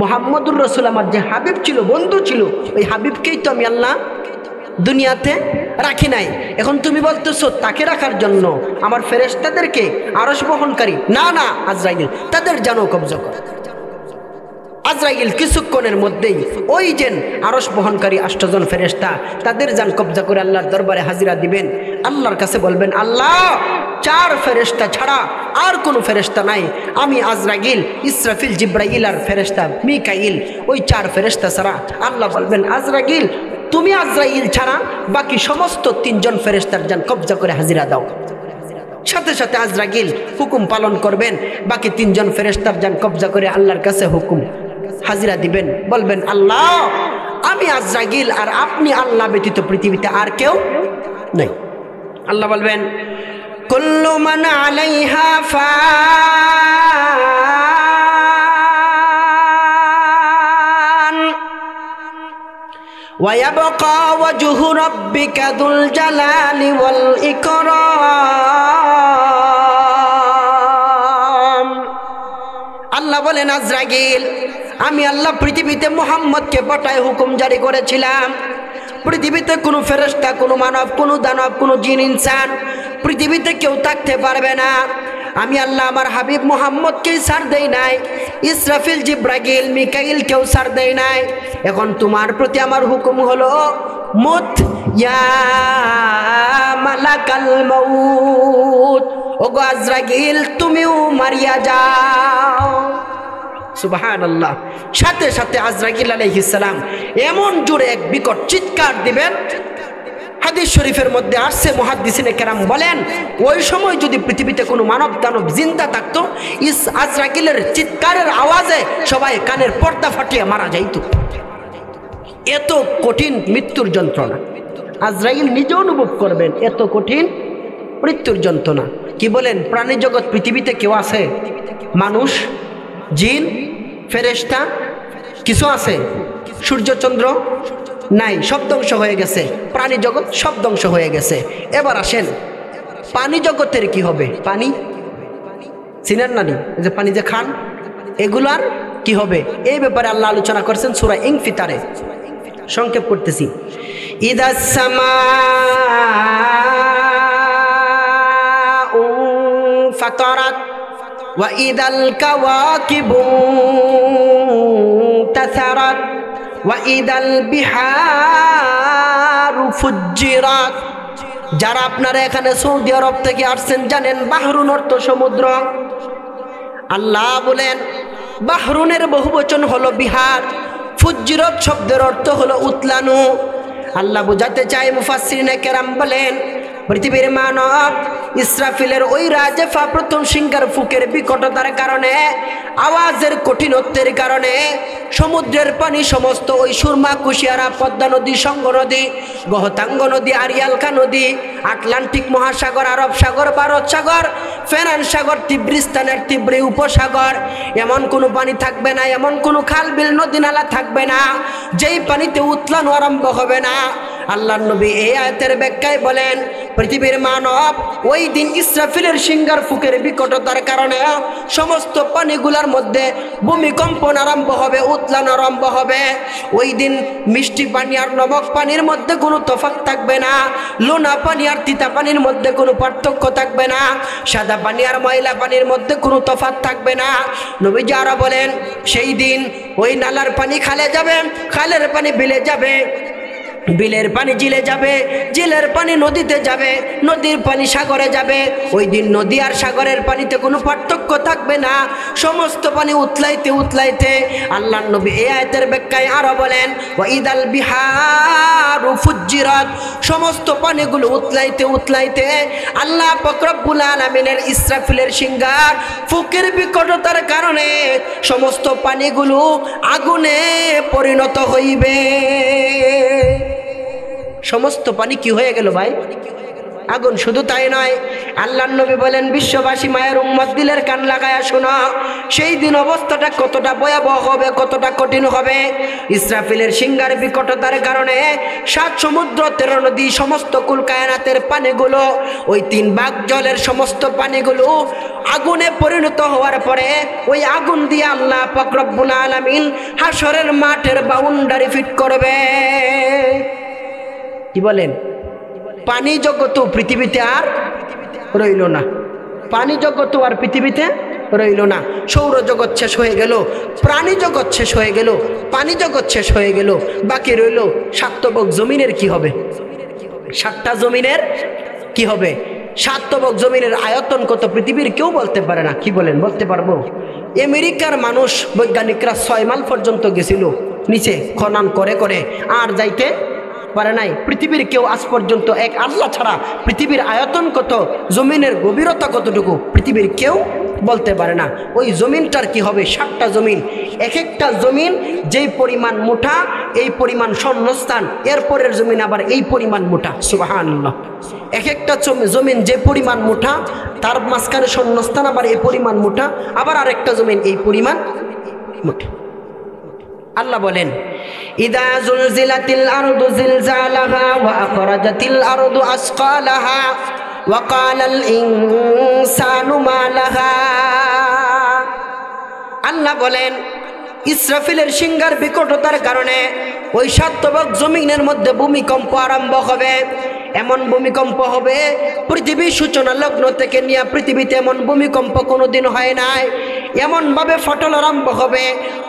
মুহাম্মদুর রসুল আমার যে হাবিব ছিল, বন্ধু ছিল, ওই হাবিবকেই তো আমি আল্লাহ দুনিয়াতে রাখি নাই। এখন তুমি বলতেছো তাকে রাখার জন্য আমার ফেরেশতাদেরকে, আরশ বহনকারী, না না আজরাইল, তাদের জানো কবজা কর। আজরাইল কিছুক্ষণের মধ্যেই ওই যে আরশ বহনকারী 8 জন ফেরেশতা, তাদের জান কবজা করে আল্লাহর দরবারে হাজিরা দিবেন। আল্লাহর কাছে বলবেন, আল্লাহ 4 ফেরেশতা ছাড়া আর কোনো ফেরেশতা নাই। আমি আজরাইল, ইসরাফিল, জিব্রাইল আর ফেরেশতা মিকাইল, ওই 4 ফেরেশতা ছাড়া। আল্লাহ বলবেন, আজরাইল তুমি আজরাইল ছাড়া বাকি সমস্ত 3 জন ফেরেশতার জান কবজা করে হাজিরা দাও। সাথে সাথে আজরাইল হুকুম পালন করবেন, বাকি 3 জন ফেরেশতার জান কবজা করে আল্লাহর কাছে হুকুম হাজিরা দিবেন। বলবেন, আল্লাহ আমি আজরাইল আর আপনি আল্লাহ ব্যতীত পৃথিবীতে আর কেউ নেই। আল্লাহ বলবেন, কুল্লু মান আলাইহা ফান ওয়া ইয়াবকা ওয়াজহু রাব্বিকা যুল জালালি ওয়াল ইকরাম। আল্লাহ বলেন, আজরাইল আমি আল্লাহ পৃথিবীতে মুহাম্মদকে পাঠায় হুকুম জারি করেছিলাম। পৃথিবীতে কোনো ফেরেশতা, কোনো মানব, কোনো দানব, কোনো জিন ইনসান পৃথিবীতে কেউ থাকতে পারবে না। আমি আল্লাহ আমার হাবিব মুহাম্মদকেই ছাড় দেই নাই, ইসরাফিল, জিব্রাইল, মিকাইল কেউ ছাড় দেই নাই। এখন তোমার প্রতি আমার হুকুম হলো, মুত ইয়া মালাকাল মাউত, ওগো আজরাইল তুমিও মারিয়া যাও। সুবহানাল্লাহ। সাথে সাথে আজরাইল আলাইহিস সালাম এমন জোরে এক বিকট চিৎকার দিবেন, হাদিস শরীফের মধ্যে আসছে, মুহাদ্দিসিনে কেরাম বলেন, ওই সময় যদি পৃথিবীতে কোনো মানব দানব জিন্দা থাকতো, আজরাইলের চিৎকারের আওয়াজে সবাই কানের পর্দা ফাটিয়ে মারা যাইত। এত কঠিন মৃত্যুর যন্ত্রণা আজরাইল নিজে অনুভব করবেন, এত কঠিন মৃত্যুর যন্ত্রণা। কি বলেন, প্রাণী জগৎ পৃথিবীতে কেউ আছে? মানুষ, জিন, ফেরেশতা কিছু আছে? সূর্যচন্দ্র নাই, সব ধ্বংস হয়ে গেছে। প্রাণী জগৎ সব ধ্বংস হয়ে গেছে। এবার আসেন, পানি জগতের কি হবে? পানি চিনেন না? যে পানি যে খান, এগুলার কি হবে? এই ব্যাপারে আল্লাহ আলোচনা করছেন সূরা ইনফিতারে। সংক্ষেপ করতেছি, ইদাস সামাউ ফাতারাত ওয়া ইদাল কাওয়াকিবু তাসারাত ওয়া ইদাল বিহারু ফুজ্জিরাত। যারা আপনারা এখানে সৌদি আরব থেকে আসছেন জানেন বাহরুন অর্থ সমুদ্র। আল্লাহ বলেন বাহরুনের বহুবচন হলো বিহার, ফুজ্জিরাত শব্দের অর্থ হলো উতলানো। আল্লাহ বুঝাতে চায়, মুফাসসিরিনে কেরাম বলেন, পৃথিবীর মানব ইসরাফিলের ওই রাজেফা প্রথম সিংহার ফুকের বিকটতার কারণে, আওয়াজের কঠিনত্বের কারণে সমুদ্রের পানি সমস্ত ওই সুরমা, কুশিয়ারা, পদ্মা নদী, সঙ্গ নদী, গহতাঙ্গ নদী, আরিয়ালকা নদী, আটলান্টিক মহাসাগর, আরব সাগর, ভারত সাগর, ফেরান সাগর, তিব্রিস্তানের তিব্রি উপসাগর, এমন কোনো পানি থাকবে না, এমন কোনো খাল, বিল, নদী, নালা থাকবে না যেই পানিতে উতলানো আরম্ভ হবে না। আল্লাহর নবী এই আয়াতের ব্যাখ্যায় বলেন, পৃথিবীর মানব ওই দিন ইসরাফিলের সিংহার ফুকের বিকটতার কারণে সমস্ত পানিগুলোর মধ্যে ভূমিকম্পন আরম্ভ হবে, উতলানো আরম্ভ হবে। ওই দিন মিষ্টি পানি আর নমক পানির মধ্যে কোনো তফাৎ থাকবে না, লোনা পানি আর তিতা পানির মধ্যে কোনো পার্থক্য থাকবে না, সাদা পানি আর ময়লা পানির মধ্যে কোনো তফাৎ থাকবে না। নবীজি আরো বলেন, সেই দিন ওই নালার পানি খালে যাবে, খালের পানি বিলে যাবে, বিলের পানি জিলে যাবে, জিলের পানি নদীতে যাবে, নদীর পানি সাগরে যাবে। ওই দিন নদী আর সাগরের পানিতে কোনো পার্থক্য থাকবে না, সমস্ত পানি উতলাইতে উতলাইতে। আল্লাহর নবী এই আয়াতের ব্যাখ্যায় আরো বলেন, ওয়াইদাল বিহারু ফুজ্জিরাত, সমস্ত পানিগুলো উতলাইতে উতলাইতে আল্লাহ পাক রব্বুল আলামিনের ইসরাফিলের সিংহার ফুকের বিকটতার কারণে সমস্ত পানিগুলো আগুনে পরিণত হইবে। সমস্ত পানি কি হয়ে গেল ভাই? আগুন। শুধু তাই নয়, আল্লাহর নবী বলেন, বিশ্ববাসী মায়ের উম্মত দিলের কান লাগায়া শোনো, সেই দিন অবস্থাটা কতটা ভয়াবহ হবে, কতটা কঠিন হবে। ইসরাফিলের সিংহার বিকটতার কারণে 7 সমুদ্র 13 নদী সমস্ত কুল কায়নাতের পানিগুলো, ওই 3 ভাগ জলের সমস্ত পানিগুলো আগুনে পরিণত হওয়ার পরে ওই আগুন দিয়ে আল্লাহ পাক রব্বুল আলামিন হাশরের মাঠের বাউন্ডারি ফিট করবে। কি বলেন? পানি জগৎ পৃথিবীতে আর রইল না, পানি জগৎ আর পৃথিবীতে রইল না। সৌরজগৎ শেষ হয়ে গেল, প্রাণী জগৎ শেষ হয়ে গেল, পানি জগৎ শেষ হয়ে গেল, বাকি রইল সাতবক জমিনের কি হবে? 7টা জমিনের কি হবে? 7 তবক জমিনের আয়তন কত পৃথিবীর কেউ বলতে পারে না। কি বলেন? বলতে পারবো? আমেরিকার মানুষ বৈজ্ঞানিকরা 6 মাইল পর্যন্ত গেছিল নিচে খনন করে করে, আর যাইতে পারে নাই। পৃথিবীর কেউ আজ পর্যন্ত এক আল্লাহ ছাড়া পৃথিবীর আয়তন কত, জমিনের গভীরতা কতটুকু পৃথিবীর কেউ বলতে পারে না। ওই জমিনটার কি হবে? 7টা জমিন, এক একটা জমিন যেই পরিমাণ মোটা এই পরিমাণ শূন্যস্থান, এরপরের জমিন আবার এই পরিমাণ মোটা। সুবহানাল্লাহ। এক একটা জমিন যে পরিমাণ মোটা, তার মাঝখানে শূন্যস্থান আবার এই পরিমাণ মোটা, আবার আরেকটা জমিন এই পরিমাণ মোটা। আল্লাহ বলেন, ইদা জুলজিলাতিল আরদু জিলজালাহা ওয়া আখরাজাতিল আরদু আসকালাহা ওয়া ক্বালাল ইনসানু মা লাহা। আল্লাহ বলেন, ইসরাফিলের সিংহার বিকটতার কারণে ওই 7 তবক জমিনের মধ্যে ভূমিকম্প আরম্ভ হবে। এমন ভূমিকম্প হবে পৃথিবীর সূচনা লগ্ন থেকে নিয়ে পৃথিবীতে এমন ভূমিকম্প কোনোদিন হয় নাই। এমনভাবে ফাটল আরম্ভ হবে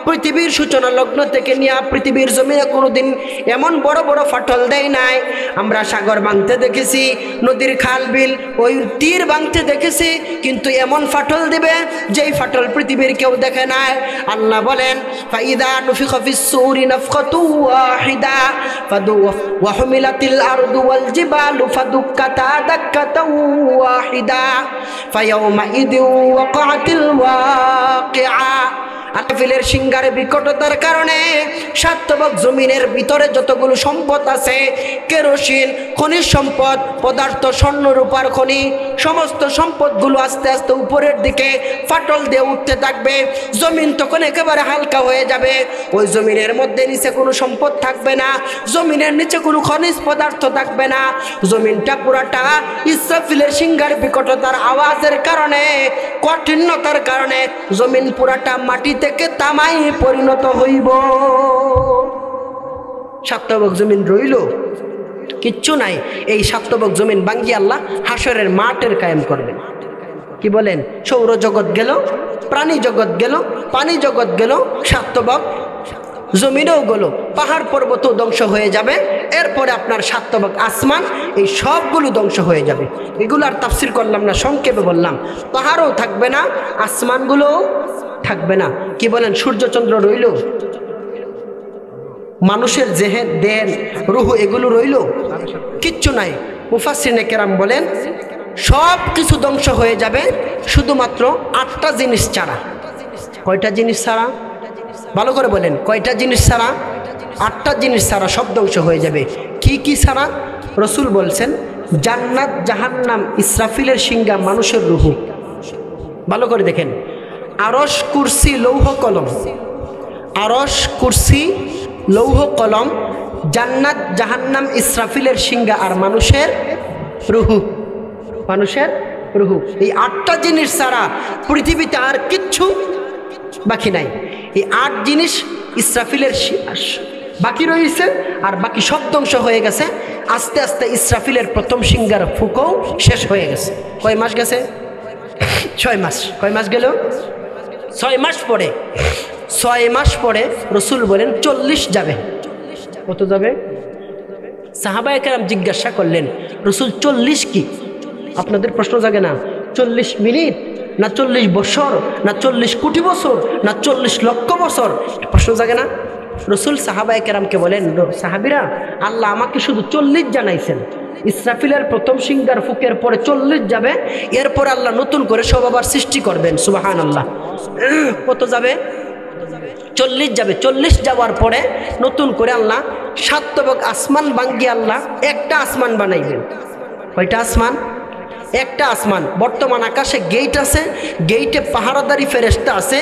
পৃথিবীর সূচনা লগ্ন থেকে নিয়ে পৃথিবীর জমিনে কোনোদিন এমন বড় বড় ফাটল দেয় নাই। আমরা সাগর ভাঙতে দেখেছি, নদীর খাল বিল ওই তীর ভাঙতে দেখেছি, কিন্তু এমন ফাটল দিবে যেই ফাটল পৃথিবীর কেউ দেখে নাই। আল্লাহ বলেন, ফাইদা নুফিখা ফিস সূরি নাফখাতু ওয়াহিদা ওয়া হুমিলাতিল আরদু ওয়াল জিবালু ফাদুক্কাতা দাক্কাতাও ওয়াহিদা ফায়াউমা ইযিন ওয়াকাআতিল ওয়াকিআ। আকাফিলের সিংহারে বিকটতার কারণে 7 তবক জমিনের ভিতরে যতগুলো সম্পদ আছে, কেরোসিন, খনিজ সম্পদ, পদার্থ, স্বর্ণ রূপার খনি, সমস্ত সম্পদগুলো আস্তে আস্তে উপরের দিকে ফাটল দিয়ে উঠতে থাকবে। জমিন তখন একেবারে হালকা হয়ে যাবে। ওই জমিনের মধ্যে নিচে কোনো সম্পদ থাকবে না, জমিনের নিচে কোনো খনিজ পদার্থ থাকবে না। জমিনটা পুরাটা ইসরাফিলের সিংহার বিকটতার আওয়াজের কারণে, কঠিনতার কারণে জমিন পুরাটা মাটি থেকে তামাই পরিণত হইব। 7 তবক জমিন রইল কিচ্ছু নাই। এই 7 তবক জমিন ভাঙ্গি আল্লাহ হাশরের মাঠের কায়েম করবেন। কি বলেন? সৌরজগৎ গেল, প্রাণী জগৎ গেল, পানি জগৎ গেল, 7 তবক জমিনেও গেল, পাহাড় পর্বতও ধ্বংস হয়ে যাবে। এরপরে আপনার 7 তবক আসমান, এই সবগুলো ধ্বংস হয়ে যাবে। এগুলো আর তাফসির করলাম না, সংক্ষেপে বললাম। পাহাড়ও থাকবে না, আসমানগুলোও থাকবে না। কি বলেন? সূর্যচন্দ্র রইল, মানুষের জেহেন, দেন, রুহ এগুলো রইল? কিচ্ছু নাই। মুফাসসিরিনে কেরাম বলেন, সব কিছু ধ্বংস হয়ে যাবে শুধুমাত্র 8টা জিনিস ছাড়া। কয়টা জিনিস ছাড়া? ভালো করে বলেন, কয়টা জিনিস ছাড়া? 8টা জিনিস ছাড়া সব ধ্বংস হয়ে যাবে। কি কি ছাড়া? রসুল বলছেন, জান্নাত, জাহান্নাম, ইসরাফিলের সিংহা, মানুষের রুহ। ভালো করে দেখেন, আরশ, কুরসি, লৌহ কলম, আরশ, কুরসি, লৌহ কলম, জান্নাত, জাহান্নাম, ইসরাফিলের সিংহা আর মানুষের রুহু। মানুষের রুহু, এই 8টা জিনিস ছাড়া পৃথিবীতে আর কিচ্ছু বাকি নাই। এই 8 জিনিস ইসরাফিলের বাকি রয়েছে, আর বাকি সব ধ্বংস হয়ে গেছে। আস্তে আস্তে ইসরাফিলের প্রথম সিংহার ফুকও শেষ হয়ে গেছে। কয় মাস গেছে? 6 মাস। কয় মাস গেল? 6 মাস পরে, 6 মাস পরে রসুল বলেন 40 যাবে। কত যাবে? সাহাবায়ে কেরাম জিজ্ঞাসা করলেন, রসুল 40 কি? আপনাদের প্রশ্ন জাগে না? 40 মিনিট না 40 বছর না 40 কোটি বছর না 40 লক্ষ বছর? প্রশ্ন জাগে না? রসুল সাহাবায়ে কেরামকে বলেন, সাহাবিরা, আল্লাহ আমাকে শুধু 40 জানাইছেন। ইসরাফিলের প্রথম সিংহার ফুকের পরে 40 যাবে, এরপর আল্লাহ নতুন করে সব আবার সৃষ্টি করবেন। সুবহানাল্লাহ। কত যাবে? 40 যাবে। 40 যাওয়ার পরে নতুন করে আল্লাহ 7 তবক আসমান ভাঙ্গি আল্লাহ একটা আসমান বানাইবেন। কয়টা আসমান? একটা আসমান। বর্তমান আকাশে গেট আছে, গেইটে পাহারাদারি ফেরেশতা আছে,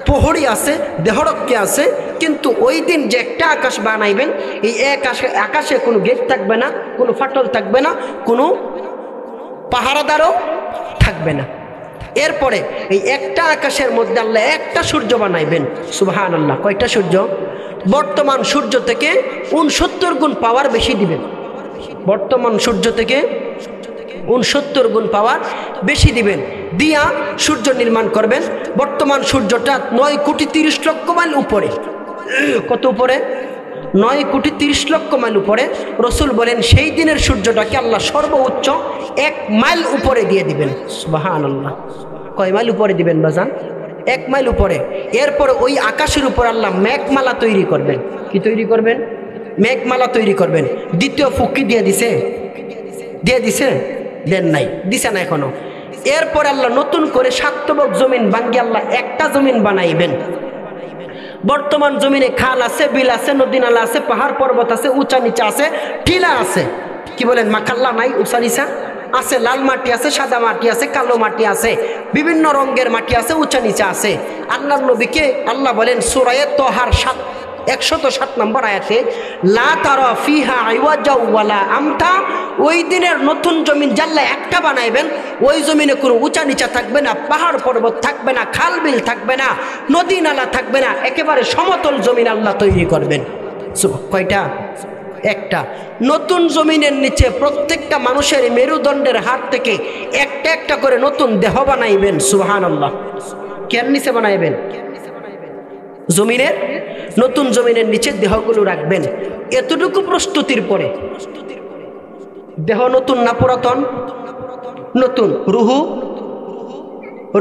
প্রহরী আছে, দেহরক্ষী আছে, কিন্তু ওই দিন যে একটা আকাশ বানাইবেন, এই আকাশে কোনো গেট থাকবে না, কোনো ফাটল থাকবে না, কোনো পাহারাদারও থাকবে না। এরপরে এই একটা আকাশের মধ্যে আল্লাহ একটা সূর্য বানাইবেন। সুবহানাল্লাহ। কয়টা সূর্য? বর্তমান সূর্য থেকে 69 গুণ পাওয়ার বেশি দিবেন। বর্তমান সূর্য থেকে 69 গুণ পাওয়ার বেশি দিবেন, দিয়া সূর্য নির্মাণ করবেন। বর্তমান সূর্যটা 9 কোটি 30 লক্ষ মাইল উপরে। কত উপরে? 9 কোটি 30 লক্ষ মাইল উপরে। রসুল বলেন সেই দিনের সূর্যটাকে আল্লাহ সর্বোচ্চ 1 মাইল উপরে দিয়ে দিবেন। সুবহানাল্লাহ। কয় মাইল উপরে দিবেন বাজান? 1 মাইল উপরে। এরপরে ওই আকাশের উপর আল্লাহ মেঘমালা তৈরি করবেন। কি তৈরি করবেন? মেঘমালা তৈরি করবেন। দ্বিতীয় ফুকি দিয়ে দিছে? দিয়ে দিছে? দেন নাই, দিছে না এখনো। এরপর আল্লাহ নতুন করে 7 তবক জমিন ভাঙ্গি আল্লাহ একটা জমিন বানাইবেন। বর্তমান জমিনে খাল আছে, বিল আছে, নদী নালা আছে, পাহাড় পর্বত আছে, উঁচা নিচা আছে, টিলা আছে। কি বলেন? মাখাল্লা নাই? উঁচা নিচা আছে, লাল মাটি আছে, সাদা মাটি আছে, কালো মাটি আছে, বিভিন্ন রঙের মাটি আছে, উঁচা নিচা আছে। আল্লাহর নবীকে আল্লাহ বলেন সূরা তাহার 107 নম্বর আয়াতে, লা তারা ফিহা আইওয়াজা ওয়ালা আমতা, ওই দিনের নতুন জমিন জাল্লা একটা বানাইবেন, ওই জমিনে কোনো উঁচা নিচা থাকবে না, পাহাড় পর্বত থাকবে না, খাল বিল থাকবে না, নদী নালা থাকবে না, একেবারে সমতল জমিন আল্লাহ তৈরি করবেন। কয়টা? একটা। নতুন জমিনের নিচে প্রত্যেকটা মানুষের মেরুদণ্ডের হাত থেকে একটা একটা করে নতুন দেহ বানাইবেন। সুবহানাল্লাহ। কেন নিচে বানাইবেন? জমিনের, নতুন জমিনের নিচে দেহগুলো রাখবেন। এতটুকু প্রস্তুতির পরে দেহ নতুন না পুরাতন? নতুন। রুহু,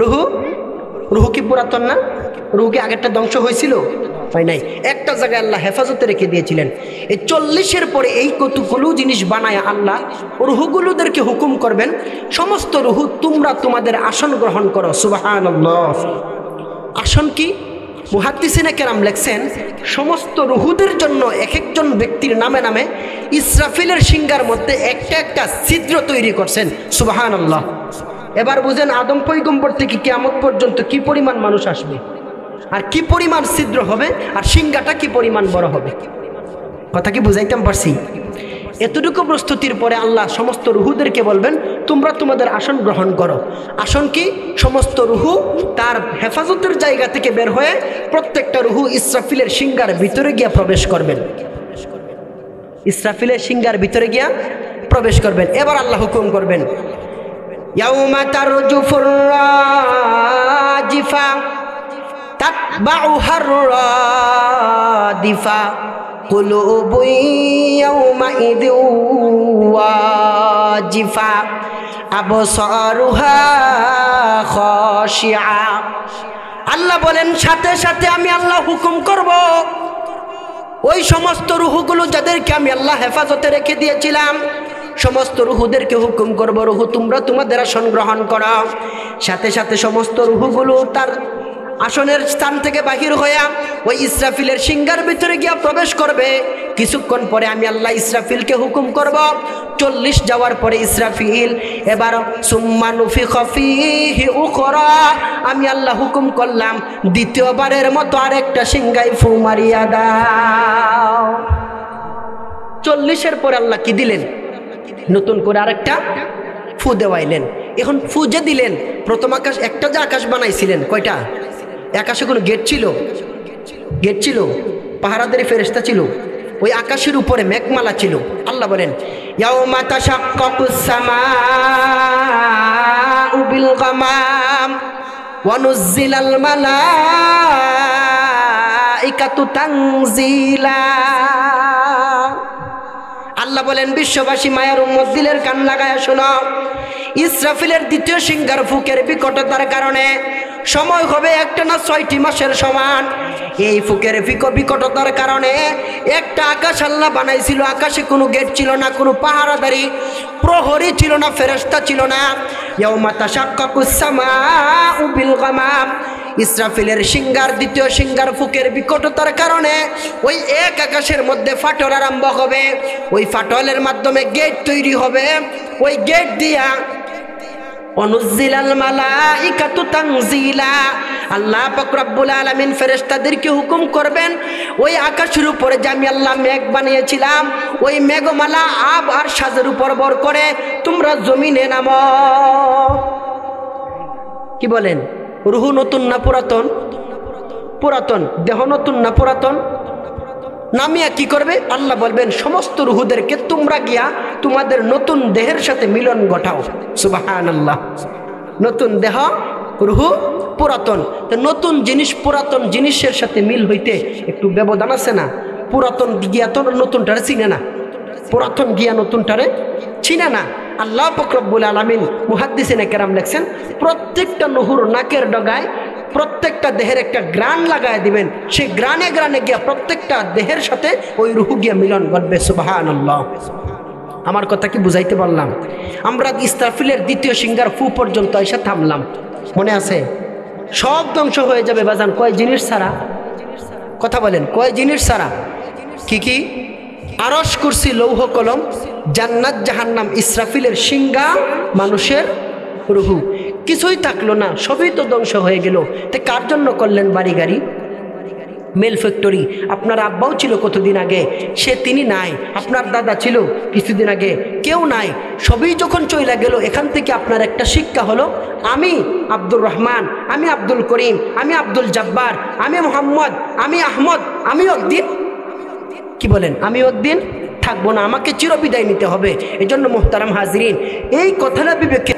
রুহু রুহু কি পুরাতন না? রুহু কি আগেরটা ধ্বংস হয়েছিল? হয় নাই। একটা জায়গায় আল্লাহ হেফাজতে রেখে দিয়েছিলেন। এই 40-এর পরে এই কতগুলো জিনিস বানায় আল্লাহ রুহুগুলোদেরকে হুকুম করবেন, সমস্ত রুহু তোমরা তোমাদের আসন গ্রহণ করো। সুবহানাল্লাহ। আসন কি? মুহাদ্দিসিনে কেরাম লেখছেন, সমস্ত রুহুদের জন্য এক একজন ব্যক্তির নামে নামে ইসরাফিলের সিংহার মধ্যে একটা একটা ছিদ্র তৈরি করছেন। সুবহানাল্লাহ। এবার বুঝেন আদম পয়গম্বর থেকে কিয়ামত পর্যন্ত কি পরিমাণ মানুষ আসবে, আর কি পরিমাণ ছিদ্র হবে, আর সিংহাটা কি পরিমাণ বড় হবে। কথা কি বুঝাইতাম পারছি? এতটুকু প্রস্তুতির পরে আল্লাহ সমস্ত রুহুদেরকে বলবেন তোমরা তোমাদের আসন গ্রহণ করো। আসন কি? সমস্ত রুহু তার হেফাজতের জায়গা থেকে বের হয়ে প্রত্যেকটা রুহু ইসরাফিলের সিংহার ভিতরে গিয়া প্রবেশ করবেন। ইসরাফিলের সিংহার ভিতরে গিয়া প্রবেশ করবেন। এবার আল্লাহ হুকুম করবেন, ইয়াউমা তারজুফুর রাজিফা তাতবাউহার রাদিফা কুলুবুন ইয়াউমাইযিন ওয়াজিফা আবসারুহা খাশিআ। আল্লাহ বলেন সাথে সাথে আমি আল্লাহ হুকুম করব ওই সমস্ত রুহুগুলো যাদেরকে আমি আল্লাহ হেফাজতে রেখে দিয়েছিলাম, সমস্ত রুহুদেরকে হুকুম করব, রুহু তোমরা তোমাদের আসন গ্রহণ করো। সাথে সাথে সমস্ত রুহুগুলো তার আসনের স্থান থেকে বাহির হইয়া ওই ইসরাফিলের সিংহার ভিতরে গিয়া প্রবেশ করবে। কিছুক্ষণ পরে আমি আল্লাহ ইসরাফিলকে হুকুম করব, 40 যাওয়ার পরে ইসরাফিল এবার সুম্মা নুফিখা ফীহি উখরা, আমি আল্লাহ হুকুম করলাম দ্বিতীয়বারের মতো আরেকটা সিংহায় ফু মারিয়া দাও। 40-এর পরে আল্লাহ কি দিলেন? নতুন করে আরেকটা ফু দেওয়াইলেন। এখন ফু যে দিলেন, প্রথম আকাশ একটা যে আকাশ বানাইছিলেন, কয়টা? আকাশে কোনো গেট ছিল? গেট ছিল, পাহারাদারি ফেরেশতা ছিল, ওই আকাশের উপরে মেঘমালা ছিল। আল্লাহ বলেন ইয়াউমা তাশাক্কাকুস সামাউ বিল গামাম ওয়া নুজ্জিলাল মালাইকাতু তানজিলা। আল্লাহ বলেন বিশ্ববাসী মায়ের উম্মত দিলের কান লাগায় শোনো, ইসরাফিলের দ্বিতীয় সিংহার ফুকের বিকটতার কারণে সময় হবে একটা না 6টি মাসের সমান। এই ফুকের বিকটতার কারণে একটা আকাশ আল্লাহ বানাইছিল, আকাশে কোনো গেট ছিল না, কোনো পাহারাদারি প্রহরী ছিল না, ফেরেশতা ছিল না। ইয়াউমা তাশাক্কাকুস সামাউ বিল গামাম। ইসরাফিলের সিংহার দ্বিতীয় সিংহার ফুকের বিকটতার কারণে ওই এক আকাশের মধ্যে ফাটল আরম্ভ হবে, ওই ফাটলের মাধ্যমে গেট তৈরি হবে, ওই গেট দিয়া অনুজ্জিলাল মালাইকাতু তানজিলা। আল্লাহ পাক রব্বুল আলামিন ফেরেশতাদেরকে হুকুম করবেন ওই আকাশের উপরে যে আমি আল্লাহ মেঘ বানিয়েছিলাম, ওই মেঘমালা আব আর সাজের উপর ভর করে তোমরা জমিনে নামো। কি বলেন? রুহু নতুন না পুরাতন? পুরাতন। দেহ নতুন না পুরাতন? নামিয়া কি করবে? আল্লাহ বলবেন সমস্ত রুহুদেরকে তোমরা গিয়া তোমাদের নতুন দেহের সাথে মিলন ঘটাও। সুবহানাল্লাহ। নতুন দেহ, রুহু পুরাতন। তো নতুন জিনিস পুরাতন জিনিসের সাথে মিল হইতে একটু ব্যবধান আছে না? পুরাতন গিয়া তো নতুনটারে চিনে না, পুরাতন গিয়া নতুনটারে চিনে না। আল্লাহ পাক রব্বুল আলামিন মুহাদ্দিসিনে কেরাম লেখছেন প্রত্যেকটা নহর নাকের ডগায় প্রত্যেকটা দেহের একটা গ্রান লাগায় দিবেন, সেই গ্রানে গ্রানে গিয়া প্রত্যেকটা দেহের সাথে ওই রুহু গিয়া মিলন ঘটবে। সুবহানাল্লাহ। আমার কথা কি বুঝাইতে পারলাম? আমরা ইসরাফিলের দ্বিতীয় সিংহার ফু পর্যন্ত এসে থামলাম, মনে আছে? সব ধ্বংস হয়ে যাবে বাজান কয় জিনিস ছাড়া? কথা বলেন, কয় জিনিস ছাড়া? কি কি? আরশ, কুরসি, লৌহ কলম, জান্নাত, জাহান্নাম, ইসরাফিলের সিংহা, মানুষের রুহু, কিছুই থাকলো না, সবই তো ধ্বংস হয়ে গেল। তে কার জন্য করলেন বাড়ি গাড়ি, মেল ফ্যাক্টরি? আপনার আব্বাও ছিল কতদিন আগে, তিনি নাই। আপনার দাদা ছিল কিছুদিন আগে, কেউ নাই। সবই যখন চলে গেল, এখান থেকে আপনার একটা শিক্ষা হলো, আমি আব্দুর রহমান, আমি আব্দুল করিম, আমি আব্দুল জব্বার, আমি মোহাম্মদ, আমি আহমদ, আমিও একদিন, কি বলেন, আমিও একদিন থাকবো না, আমাকে চিরবিদায় নিতে হবে। এজন্য মুহতারাম হাজরিন, এই কথাটা বিবেকে